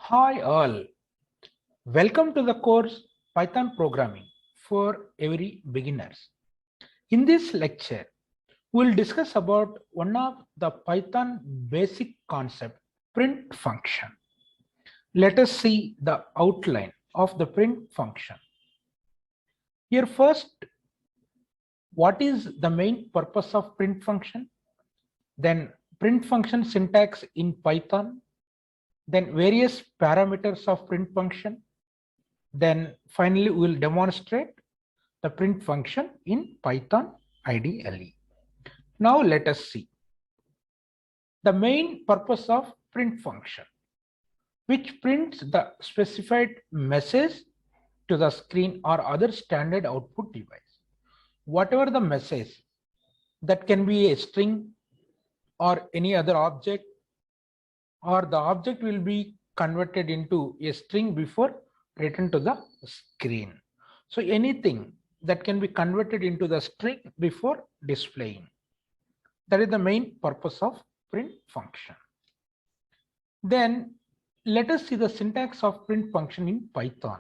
Hi all, welcome to the course Python Programming for every beginners. In this lecture, we'll discuss about one of the Python basic concept, print function. Let us see the outline of the print function. Here first, what is the main purpose of print function? Then print function syntax in Python, then various parameters of print function. Then finally, we will demonstrate the print function in Python IDLE. Now let us see the main purpose of print function, which prints the specified message to the screen or other standard output device. Whatever the message, that can be a string or any other object, or the object will be converted into a string before written to the screen. So anything that can be converted into the string before displaying. That is the main purpose of print function. Then let us see the syntax of print function in Python.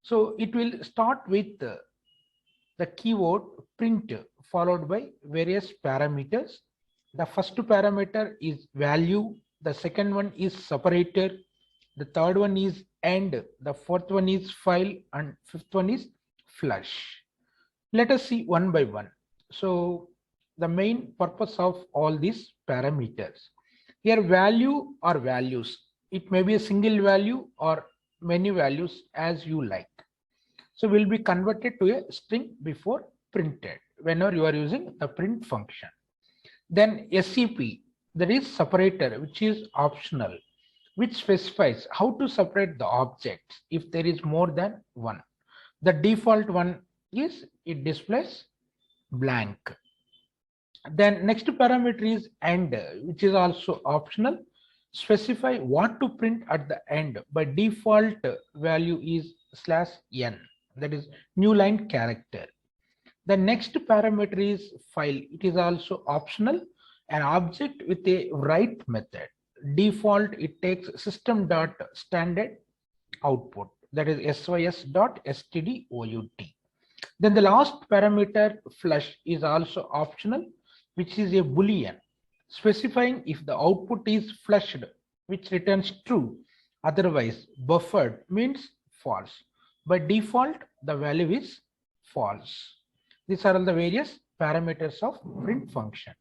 So it will start with the keyword print followed by various parameters. The first parameter is value, the second one is separator, the third one is end, the fourth one is file, and fifth one is flush. Let us see one by one. So the main purpose of all these parameters. Here value or values. It may be a single value or many values as you like. So will be converted to a string before printed whenever you are using the print function. Then SCP, that is separator, which is optional, which specifies how to separate the objects if there is more than one. The default one is it displays blank. Then next parameter is end, which is also optional. Specify what to print at the end. By default value is /n, that is new line character. The next parameter is file. It is also optional. An object with a write method. Default it takes system.standard output, that is sys.stdout. Then the last parameter flush is also optional, which is a boolean specifying if the output is flushed, which returns true, otherwise buffered means false. By default the value is false. These are all the various parameters of print function.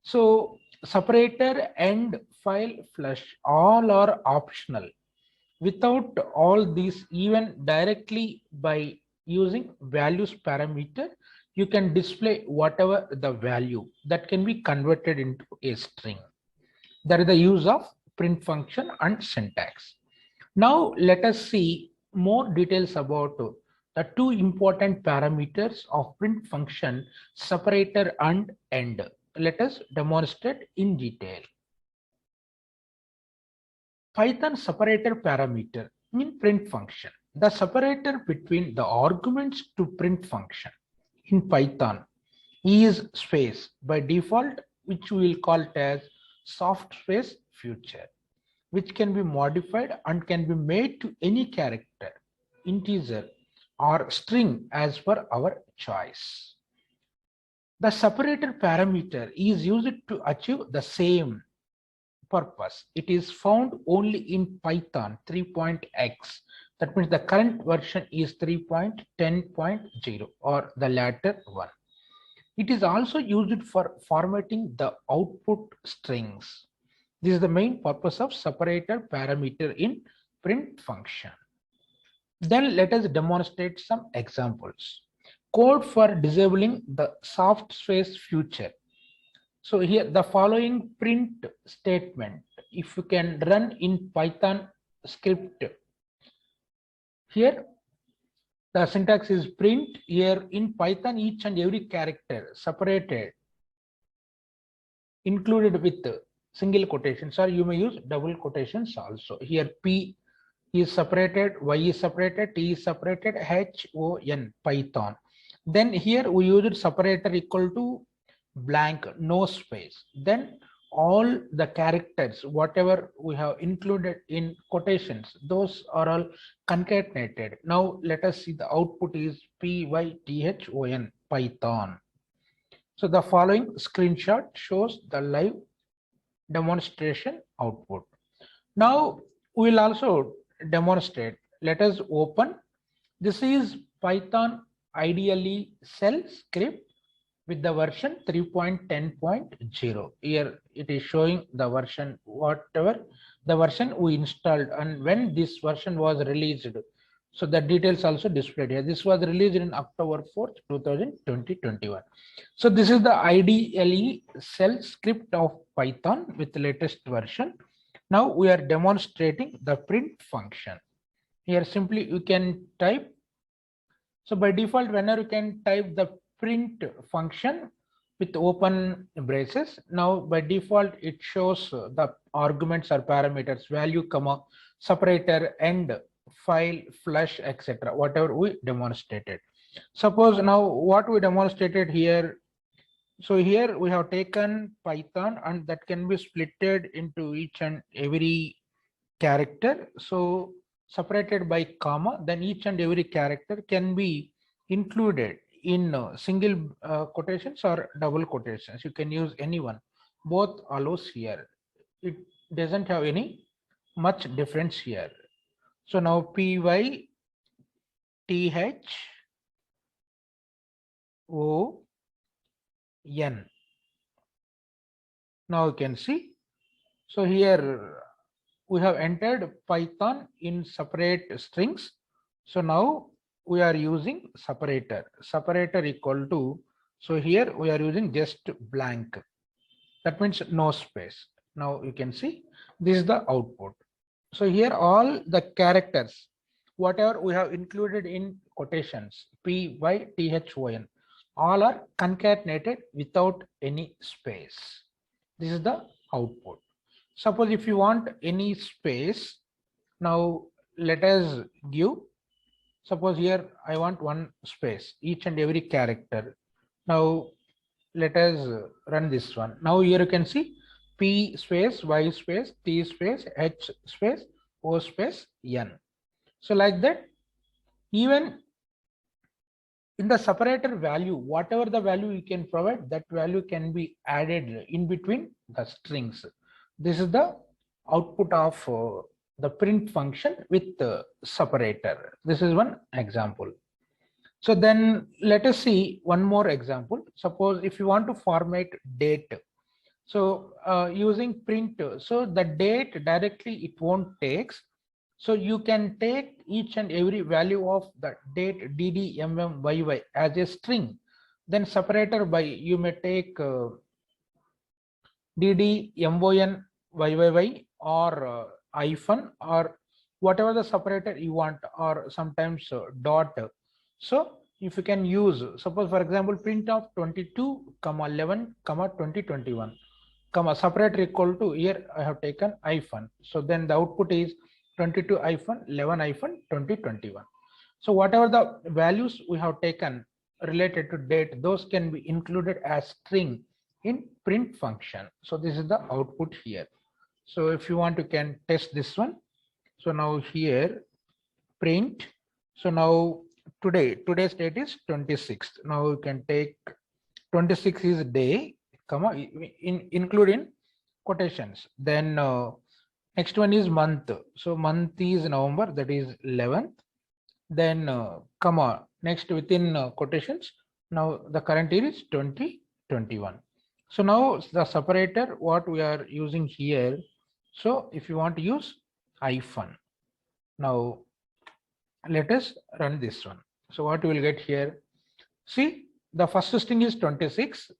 So separator, end, file, flush, all are optional. Without all these, even directly by using values parameter, you can display whatever the value that can be converted into a string. That is the use of print function and syntax. Now let us see more details about the two important parameters of print function, separator and end. Let us demonstrate in detail. Python separator parameter in print function. The separator between the arguments to print function in Python is space by default, which we will call it as soft space feature, which can be modified and can be made to any character, integer or string as per our choice. The separator parameter is used to achieve the same purpose. It is found only in Python 3.x. That means the current version is 3.10.0 or the latter one. It is also used for formatting the output strings. This is the main purpose of separator parameter in print function. Then let us demonstrate some examples. Code for disabling the soft space feature. So here the following print statement, if you can run in Python script, here the syntax is print. Here in Python each and every character separated, included with single quotations, or you may use double quotations also. Here P is separated, Y is separated, T is separated, HON, Python. Then here we use separator equal to blank, no space. Then all the characters, whatever we have included in quotations, those are all concatenated. Now let us see the output is Python, Python. So the following screenshot shows the live demonstration output. Now we will also demonstrate. Let us open. This is Python ideally shell script with the version 3.10.0. Here it is showing the version, whatever the version we installed and when this version was released. So the details also displayed here. This was released in October 4th, 2021. So this is the ideally shell script of Python with the latest version. Now we are demonstrating the print function. Here simply you can type. So by default, whenever you can type the print function with open braces. Now by default, it shows the arguments or parameters, value, comma, separator, and file, flush, etc. Whatever we demonstrated. Suppose now what we demonstrated here. So here we have taken Python and that can be splitted into each and every character. So separated by comma, then each and every character can be included in single quotations or double quotations. You can use any one. Both allows here. It doesn't have any much difference here. So now Python. Now you can see. So here we have entered Python in separate strings. So now we are using separator equal to, so here we are using just blank. That means no space. Now you can see this is the output. So here all the characters, whatever we have included in quotations, Python, all are concatenated without any space. This is the output. Suppose if you want any space, now let us give, suppose here I want one space, each and every character. Now let us run this one. Now here you can see P space, Y space, T space, H space, O space, N. So like that, even in the separator value, whatever the value you can provide, that value can be added in between the strings. This is the output of the print function with the separator. This is one example. So then let us see one more example. Suppose if you want to format date. So using print, so the date directly it won't takes. So you can take each and every value of the date dd, mm, yy as a string. Then separator by, you may take dd, mon, YYY or hyphen or whatever the separator you want, or sometimes dot. So if you can use, suppose for example, print of 22, 11, 2021, separator equal to, here I have taken hyphen. So then the output is 22 hyphen 11 hyphen 2021. So whatever the values we have taken related to date, those can be included as string in print function. So this is the output here. So if you want, you can test this one. So now here print. So now today's date is 26th. Now you can take 26 is day, comma, include in quotations. Then next one is month. So month is November, that is 11th. Then comma, next within quotations. Now the current year is 2021. So now the separator what we are using here. So if you want to use hyphen, now let us run this one. So what we will get here, see the first string is 26,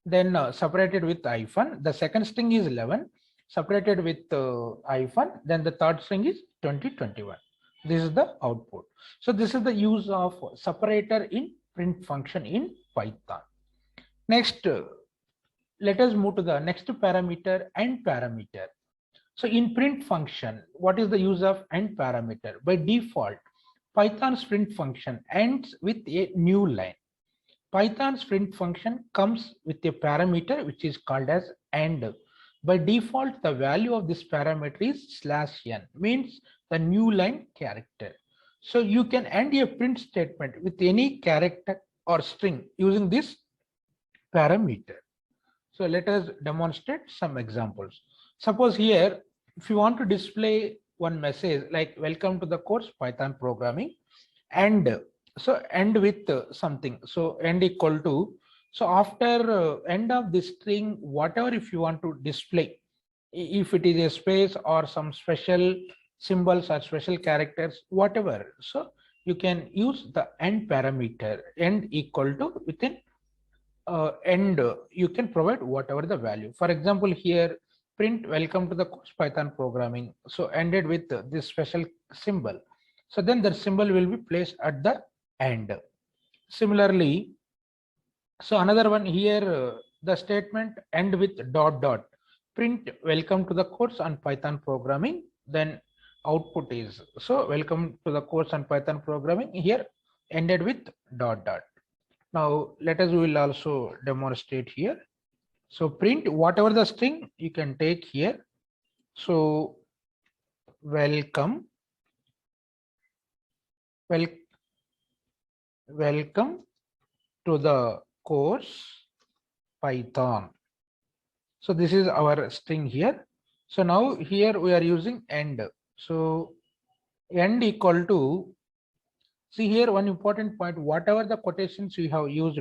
then separated with hyphen. The second string is 11, separated with hyphen. Then the third string is 2021. This is the output. So this is the use of separator in print function in Python. Next, let us move to the next parameter, end parameter. So in print function, what is the use of end parameter? By default, Python's print function ends with a new line. Python's print function comes with a parameter which is called as end. By default, the value of this parameter is /n, means the new line character. So you can end a print statement with any character or string using this parameter. So let us demonstrate some examples. Suppose here, if you want to display one message like welcome to the course Python programming, and so end with something. So end equal to, so after end of this string, whatever if you want to display, if it is a space or some special symbols or special characters, whatever. So you can use the end parameter, end equal to, within and you can provide whatever the value. For example, here print welcome to the course Python programming, so ended with this special symbol, so then the symbol will be placed at the end. Similarly, so another one here, the statement end with dot dot, print welcome to the course on Python programming, then output is, so welcome to the course on Python programming, here ended with dot dot. Now let us, we will also demonstrate here. So print whatever the string you can take here. So welcome to the course Python. So this is our string here. So now here we are using end. So end equal to, see here one important point, whatever the quotations we have used,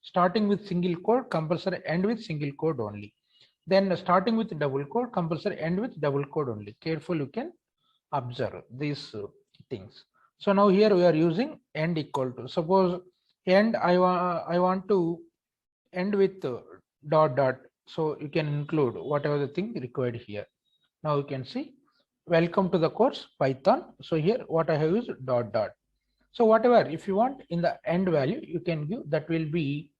starting with single quote, compulsory end with single quote only. Then starting with double quote, compulsory end with double quote only. Careful, you can observe these things. So now here we are using end equal to. Suppose end I want to end with dot dot. So you can include whatever the thing required here. Now you can see welcome to the course Python. So here what I have used dot dot. So whatever if you want in the end value you can give, that will be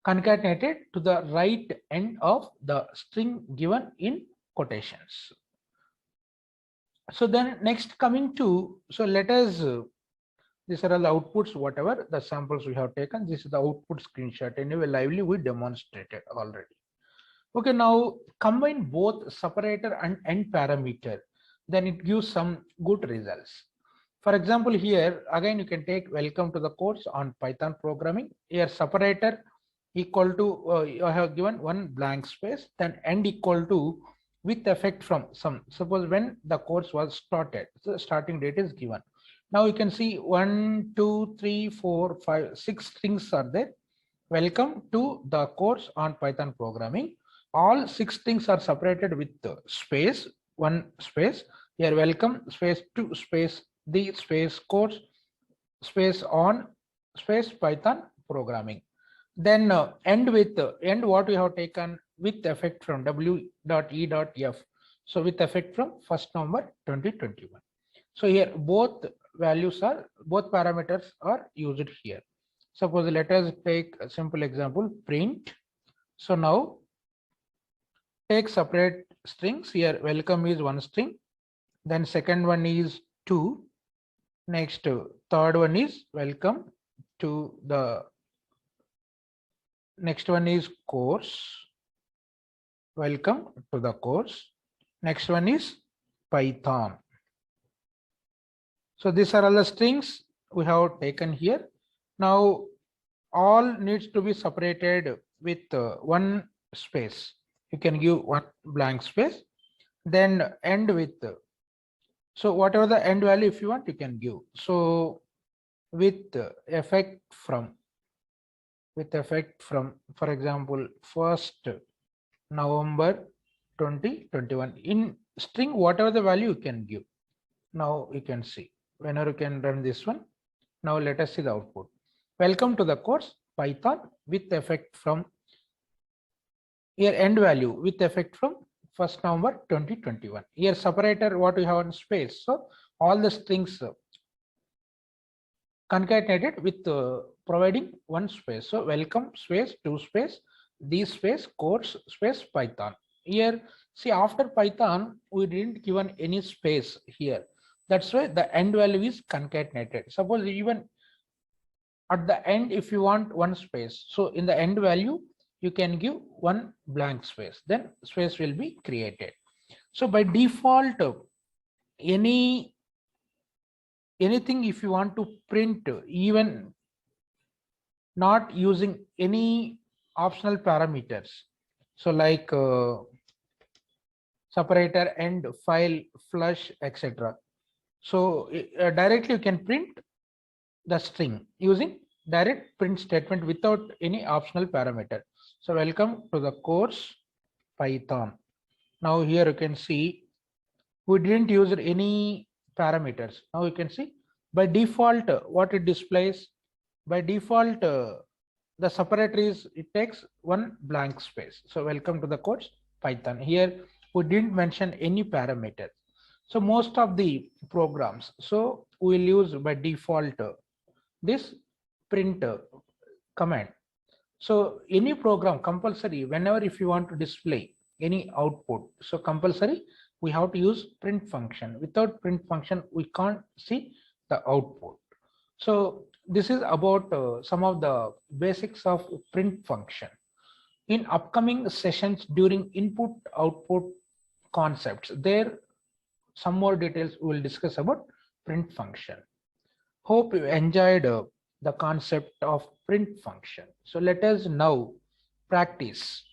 concatenated to the right end of the string given in quotations. So then next coming to, so let us, these are all the outputs, whatever the samples we have taken. This is the output screenshot. Anyway, lively we demonstrated already. Okay, now combine both separator and end parameter, then it gives some good results. For example, here again you can take welcome to the course on Python programming. Here separator equal to, you have given one blank space, then end equal to with effect from some. Suppose when the course was started, so the starting date is given. Now you can see 1, 2, 3, 4, 5, 6 strings are there. Welcome to the course on Python programming. All 6 things are separated with the space, one space. Here welcome space, 2 space, the space course space on space Python programming. Then end with end what we have taken with effect from w.e.f. So with effect from 1st November 2021. So here both values are, both parameters are used here. Suppose let us take a simple example, print. So now take separate strings. Here welcome is one string, then second one is 2, next third one is welcome to the, next one is course, welcome to the course, next one is Python. So these are all the strings we have taken here. Now all needs to be separated with one space. You can give one blank space, then end with, so whatever the end value if you want you can give. So with effect from, for example 1st November 2021, in string whatever the value you can give. Now you can see whenever you can run this one. Now let us see the output. Welcome to the course Python with effect from, here end value with effect from 1st November 2021. Here separator what we have in space. So all the strings concatenated with providing one space. So welcome space, 2 space, the space, course space, Python. Here see after Python we didn't given any space here. That's why the end value is concatenated. Suppose even at the end if you want one space, so in the end value you can give one blank space, then space will be created. So by default, anything if you want to print, even not using any optional parameters, so like separator, end, file, flush, etc. So directly you can print the string using direct print statement without any optional parameter. So welcome to the course Python. Now here you can see we didn't use any parameters. Now you can see by default what it displays. By default the separator is, it takes one blank space. So welcome to the course Python. Here we didn't mention any parameters. So most of the programs, so we'll use by default this print command. So any program compulsory, whenever if you want to display any output, so compulsory we have to use print function. Without print function we can't see the output. So this is about some of the basics of print function. In upcoming sessions during input output concepts, there some more details we will discuss about print function. Hope you enjoyed the concept of print function. So let us now practice